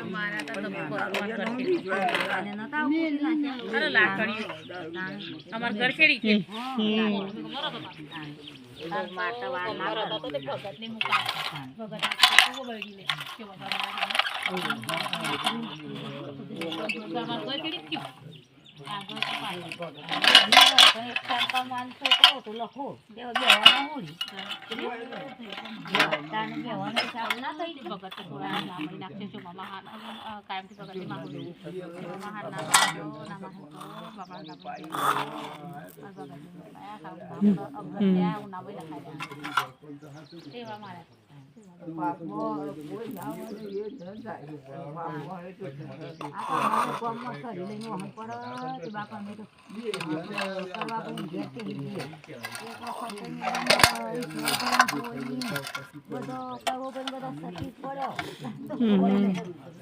મારા તો અરે લાકડી અમાર ઘર ખેડી છે માતા વાર ના તો તે ભગત ની મુકા ભગત આ તો બળી લે કે વધારે ખેડી આગળ તો પાડી એક સંતા માનસો તો લખો બેવાના હોળી તાને બેવાનો હિસાબ ના થઈ ભગત થોડા નામ નાખશે જો મામા કાયમ થી ભગત માં બોલું મામા ના બાબા ના ભગત આયા ના બોલા ખાયા એવા મારા પાપો કોઈ જાવ એ ન જાય પાપો એ તો આ કોમ માં કરી લેનો હમ પર તે બાપા મે તો કરવા પણ જેતે લીધી એક વખત બધો કરવો પણ બધો સતી પડ્યો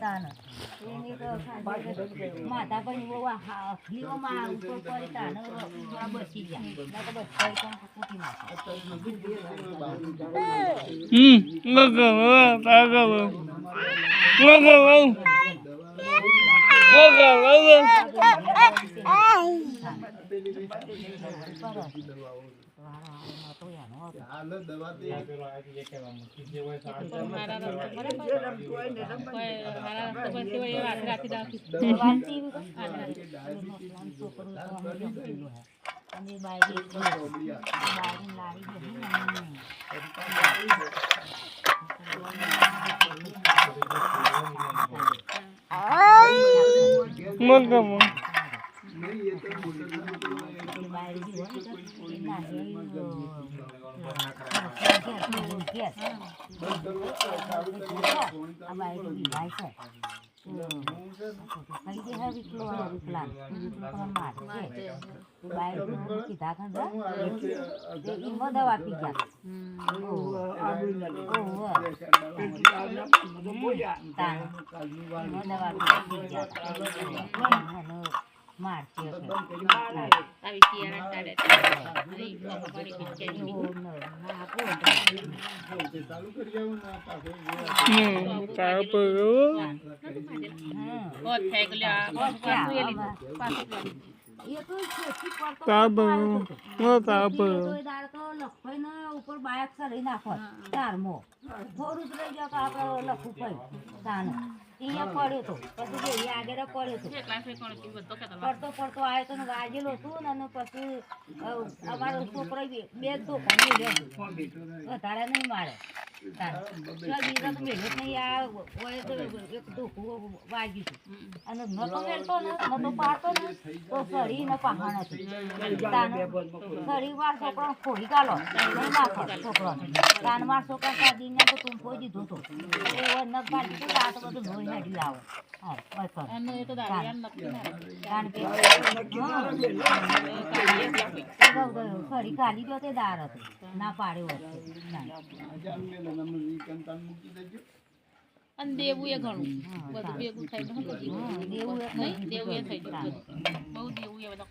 તાન એની તો માતા પણ બહુ હલીઓ માં ઉપર પડી તાન બચી ગયા ના તો બસ કોઈ પણ કુટી માં દવા પી ઉપર બાયક ચડી નાખો તારમો થોડું જ રહી ગયો કે આપણે લખવું પડ્યું તાને અહીંયા પડ્યો તો પછી જે આગળ પડ્યો તો પડતો આવ્યો તો વાગેલો હતું ને અને પછી અમારો છોકરો બે તો વધારે નહીં મારે બીજા તો મેળો નહીં આ એક ધોકું વાગ્યું હતું અને ન તો મેળતો ને ન તો પાડતો ને તો સળી ને પહાણ હતું સળી વાર છોકરો ખોડી કાઢો નહીં નાખો છોકરો તાન વાર છોકરા કાઢીને તો તું કોઈ દીધો હતો એ ન કાઢી તો આ તો બધું ધોઈ નાખી આવો ફરી કાઢી ગયો તે દાર હતો ના પાડ્યો અને દેવું એ ઘણું બધું ભેગું થઈ દેવું એ થઈ બહુ દેવું એ બધા